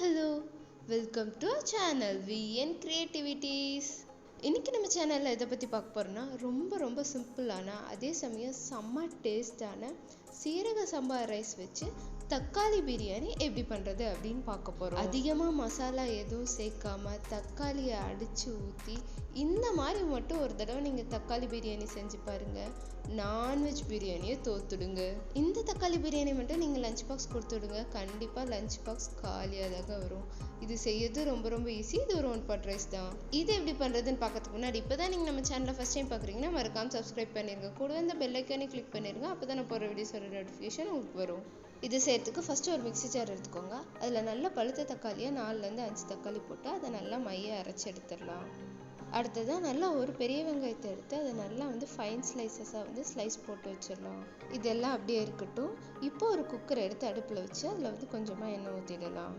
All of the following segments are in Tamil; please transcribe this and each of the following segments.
Hello welcome to our channel VN creativities. இன்றைக்கி நம்ம சேனலில் இதை பற்றி பார்க்க போகிறோன்னா ரொம்ப சிம்பிளான அதே சமயம் செம்ம டேஸ்டான சீரக சம்பா ரைஸ் வச்சு தக்காளி பிரியாணி எப்படி பண்ணுறது அப்படின்னு பார்க்க போகிறோம். அதிகமாக மசாலா எதுவும் சேர்க்காம தக்காளியை அடித்து ஊற்றி இந்த மாதிரி மட்டும் ஒரு தடவை நீங்கள் தக்காளி பிரியாணி செஞ்சு பாருங்கள், நான்வெஜ் பிரியாணியை தோத்துடுங்க. இந்த தக்காளி பிரியாணி மட்டும் நீங்கள் லஞ்ச் பாக்ஸ் கொடுத்துடுங்க, கண்டிப்பாக லஞ்ச் பாக்ஸ் காலியாக தாங்க வரும். இது செய்யறது ரொம்ப ஈஸி. இது ஒரு ஒன் பாட் ரைஸ் தான். இது எப்படி பண்ணுறதுன்னு பார்க்கறதுக்கு முன்னாடி இப்போ தான் நீங்கள் நம்ம சேனலை ஃபஸ்ட் டைம் பார்க்குறீங்கன்னா மறக்காம சப்ஸ்கிரைப் பண்ணிடுங்க. கூடவே இந்த பெல் ஐக்கானே கிளிக் பண்ணிடுங்க. அப்போ தான் நான் போகிற வீடியோஸோட நோட்டிஃபிகேஷன் உங்களுக்கு வரும். இது செய்யறதுக்கு ஃபஸ்ட்டு ஒரு மிக்ஸி ஜார் எடுத்துக்கோங்க. அதில் நல்ல பழுத்த தக்காளியை 4லேருந்து 5 தக்காளி போட்டு அதை நல்லா மைய அரைச்சி எடுத்துடலாம். அடுத்ததான் நல்லா ஒரு பெரிய வெங்காயத்தை எடுத்து அதை நல்லா ஃபைன் ஸ்லைசஸாக ஸ்லைஸ் போட்டு வச்சிடலாம். இதெல்லாம் அப்படியே இருக்கட்டும். இப்போ ஒரு குக்கரை எடுத்து அடுப்பில் வச்சு அதில் கொஞ்சமாக எண்ணெய் ஊற்றிடலாம்.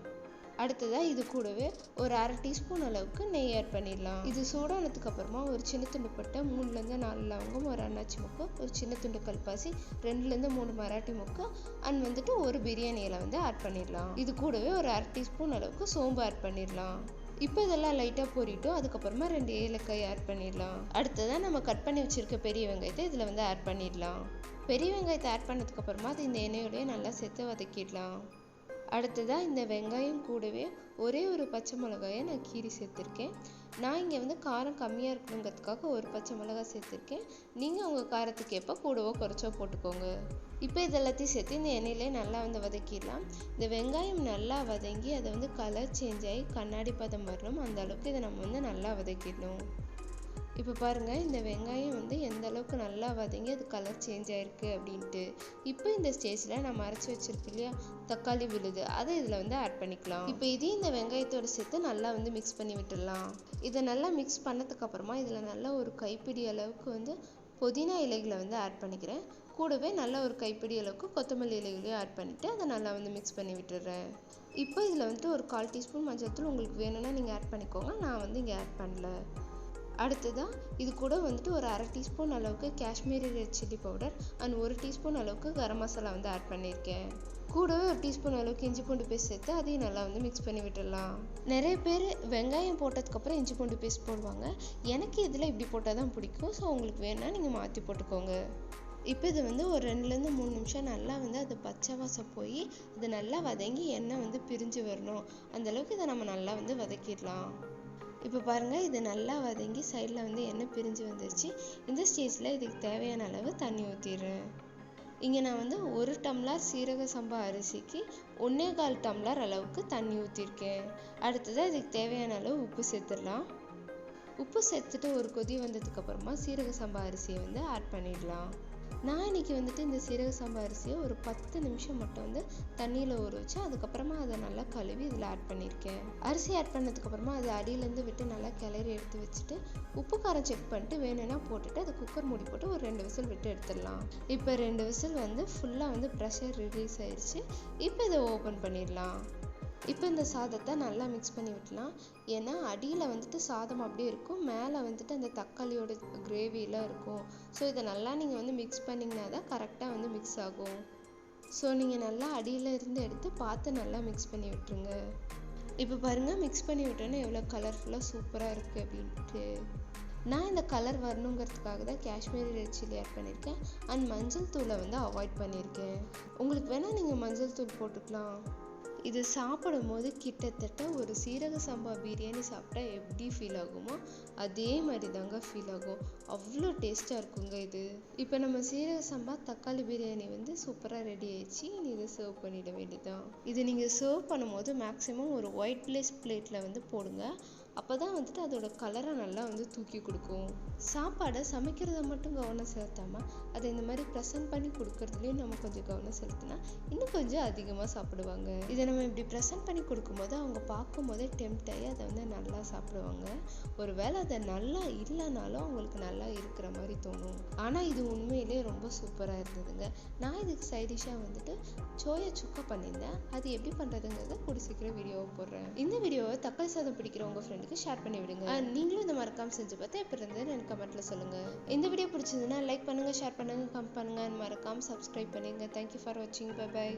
அடுத்ததாக இது கூடவே ஒரு 1/2 டீஸ்பூன் அளவுக்கு நெய் ஆட் பண்ணிடலாம். இது சூடானதுக்கு அப்புறமா ஒரு சின்ன துண்டு பட்டை, 3லேருந்து 4 லவங்கம், ஒரு அன்னாச்சி முக்கு, ஒரு சின்ன துண்டு கல்பாசி, 2லேருந்து 3 மராட்டி முக்கு அண்ட் ஒரு பிரியாணி இலை ஆட் பண்ணிடலாம். இது கூடவே ஒரு 1/2 டீஸ்பூன் அளவுக்கு சோம்பு ஆட் பண்ணிடலாம். இப்போ இதெல்லாம் லைட்டாக பொரிட்டும். அதுக்கப்புறமா 2 ஏலக்காய் ஆட் பண்ணிடலாம். அடுத்ததான் நம்ம கட் பண்ணி வச்சிருக்க பெரிய வெங்காயத்தை இதில் ஆட் பண்ணிடலாம். பெரிய வெங்காயத்தை ஆட் பண்ணதுக்கு அப்புறமா அது இந்த எண்ணெயோடய நல்லா சேர்த்து வதக்கிடலாம். அடுத்ததாக இந்த வெங்காயம் கூடவே ஒரே ஒரு பச்சை மிளகாயை நான் கீரி சேர்த்துருக்கேன். நான் இங்கே காரம் கம்மியாக இருக்கணுங்கிறதுக்காக ஒரு பச்சை மிளகாய் சேர்த்துருக்கேன். நீங்கள் உங்கள் காரத்துக்கு ஏற்ப கூடவோ குறைச்சோ போட்டுக்கோங்க. இப்போ இதெல்லாத்தையும் சேர்த்து இந்த எண்ணெயிலே நல்லா வதக்கிடலாம். இந்த வெங்காயம் நல்லா வதங்கி அதை கலர் சேஞ்ச் ஆகி கண்ணாடி பதம் வரணும். அந்த அளவுக்கு இதை நம்ம நல்லா வதக்கிடணும். இப்போ பாருங்கள், இந்த வெங்காயம் எந்த அளவுக்கு நல்லா வதங்கி அது கலர் சேஞ்ச் ஆகிருக்கு அப்படின்ட்டு. இப்போ இந்த ஸ்டேஜில் நம்ம அரைச்சி வச்சிருக்கு இல்லையா தக்காளி விழுது, அதை இதில் ஆட் பண்ணிக்கலாம். இப்போ இதையும் இந்த வெங்காயத்தோடு சேர்த்து நல்லா மிக்ஸ் பண்ணி விட்டுடலாம். இதை நல்லா மிக்ஸ் பண்ணதுக்கப்புறமா இதில் நல்லா ஒரு கைப்பிடி அளவுக்கு புதினா இலைகளை ஆட் பண்ணிக்கிறேன். கூடவே நல்லா ஒரு கைப்பிடி அளவுக்கு கொத்தமல்லி இலைகளையும் ஆட் பண்ணிவிட்டு அதை நல்லா மிக்ஸ் பண்ணி விட்டுடுறேன். இப்போ இதில் ஒரு 1/4 டீஸ்பூன் மஞ்சள் தூள் உங்களுக்கு வேணும்னா நீங்கள் ஆட் பண்ணிக்கோங்க. நான் இங்கே ஆட் பண்ணல. அடுத்ததாக இது கூட ஒரு 1/2 டீஸ்பூன் அளவுக்கு Kashmiri red chilli powder and 1 teaspoon அளவுக்கு கரம் மசாலா ஆட் பண்ணியிருக்கேன். கூடவே 1 டீஸ்பூன் அளவுக்கு இஞ்சி பூண்டு பேஸ்ட் சேர்த்து அதையும் நல்லா மிக்ஸ் பண்ணி விட்டுடலாம். நிறைய பேர் வெங்காயம் போட்டதுக்கப்புறம் இஞ்சி பூண்டு பேஸ்ட் போடுவாங்க. எனக்கு இதில் இப்படி போட்டால் தான் பிடிக்கும். ஸோ உங்களுக்கு வேணா நீங்கள் மாற்றி போட்டுக்கோங்க. இப்போ இது ஒரு 2லேருந்து 3 நிமிஷம் நல்லா அது பச்சை வாசம் போய் இது நல்லா வதங்கி எண்ணெய் பிரிஞ்சு வரணும். அந்தளவுக்கு இதை நம்ம நல்லா வதக்கிடலாம். இப்போ பாருங்கள், இது நல்லா வதங்கி சைடில் எண்ணெய் பிரிஞ்சு வந்துருச்சு. இந்த ஸ்டேஜில் இதுக்கு தேவையான அளவு தண்ணி ஊற்றிடுறேன். இங்கே நான் 1 டம்ளர் சீரக சம்பா அரிசிக்கு 1/4 டம்ளர் அளவுக்கு தண்ணி ஊற்றிருக்கேன். அடுத்ததாக இதுக்கு தேவையான அளவு உப்பு சேர்த்துடலாம். உப்பு சேர்த்துட்டு ஒரு கொதி வந்ததுக்கப்புறமா சீரக சம்பா அரிசியை ஆட் பண்ணிடலாம். நான் இன்றைக்கி இந்த சீரக சம்பா அரிசியை ஒரு 10 நிமிஷம் மட்டும் தண்ணியில் ஊற வச்சு அதுக்கப்புறமா அதை நல்லா கழுவி இதில் ஆட் பண்ணியிருக்கேன். அரிசி ஆட் பண்ணதுக்கப்புறமா அதை அடியிலேருந்து விட்டு நல்லா கிளறி எடுத்து வச்சுட்டு உப்பு காரம் செக் பண்ணிட்டு வேணும்னா போட்டுட்டு அதை குக்கர் மூடி போட்டு ஒரு 2 விசில் விட்டு எடுத்துடலாம். இப்போ 2 விசில் ஃபுல்லாக ப்ரெஷர் ரிலீஸ் ஆயிடுச்சு. இப்போ இதை ஓப்பன் பண்ணிடலாம். இப்போ இந்த சாதத்தை நல்லா மிக்ஸ் பண்ணி விடலாம். ஏன்னா அடியில் சாதம் அப்படியே இருக்கும், மேலே அந்த தக்காளியோட கிரேவிலாம் இருக்கும். ஸோ இதை நல்லா நீங்கள் மிக்ஸ் பண்ணிங்கன்னா தான் கரெக்டாக மிக்ஸ் ஆகும். ஸோ நீங்கள் நல்லா அடியில் இருந்து எடுத்து பார்த்து நல்லா மிக்ஸ் பண்ணி விட்டுருங்க. இப்போ பாருங்கள், மிக்ஸ் பண்ணி விட்டோன்னா எவ்வளோ கலர்ஃபுல்லாக சூப்பராக இருக்குது அப்படின்ட்டு. நான் இந்த கலர் வரணுங்கிறதுக்காக தான் காஷ்மீரி ரெட் சில்லி ஆட் பண்ணியிருக்கேன் அண்ட் மஞ்சள் தூளை அவாய்ட் பண்ணியிருக்கேன். உங்களுக்கு வேணால் நீங்கள் மஞ்சள் தூள் போட்டுக்கலாம். இது சாப்பிடும் போது கிட்டத்தட்ட ஒரு சீரக சம்பா பிரியாணி சாப்பிட்டா எப்படி ஃபீல் ஆகுமோ அதே மாதிரி தாங்க ஃபீல் ஆகும். அவ்வளோ டேஸ்ட்டாக இருக்குங்க இது. இப்போ நம்ம சீரக சம்பா தக்காளி பிரியாணி சூப்பராக ரெடி ஆயிடுச்சு. இனி இதை சர்வ் பண்ணிட வேண்டியதான். இது நீங்கள் சர்வ் பண்ணும்போது மேக்ஸிமம் ஒரு ஒயிட் பிளேட்டில் போடுங்க. அப்போ தான் அதோட கலரை நல்லா தூக்கி கொடுக்கும். சாப்பாடை சமைக்கிறத மட்டும் கவனம் செலுத்தாமல் அதை இந்த மாதிரி ப்ரெசென்ட் பண்ணி கொடுக்கறதுலையும் நம்ம கொஞ்சம் கவனம் செலுத்தினா இன்னும் கொஞ்சம் அதிகமாக சாப்பிடுவாங்க. இதை நம்ம இப்படி ப்ரெசென்ட் பண்ணி கொடுக்கும்போது அவங்க பார்க்கும் போதே டெம்ப்ட் ஆகி அதை நல்லா சாப்பிடுவாங்க. ஒரு வேளை அதை நல்லா இல்லைனாலும் அவங்களுக்கு நல்லா இருக்கிற மாதிரி தோணும். ஆனால் இது உண்மையிலே ரொம்ப சூப்பராக இருந்ததுங்க. நான் இதுக்கு சைடிஷாக சோயா சுக்கா பண்ணியிருந்தேன். அது எப்படி பண்ணுறதுங்கிறத கூட சீக்கிரம் வீடியோவை போடுறேன். இந்த வீடியோவை தக்காளி சாதம் பிடிக்கிற உங்கள் ஃப்ரெண்டுக்கு ஷேர் பண்ணி விடுங்க. நீங்களும் இந்த மறக்காம செஞ்சு பார்த்து எப்படி இருந்ததுன்னு எனக்கு கமெண்ட்ல சொல்லுங்க. இந்த வீடியோ பிடிச்சதுன்னா லைக் பண்ணுங்க, ஷேர் பண்ணுங்க, கமெண்ட் பண்ணுங்க, மறக்காம சப்ஸ்கிரைப் பண்ணுங்க. தேங்க்யூ ஃபார் வாட்சிங். Bye by.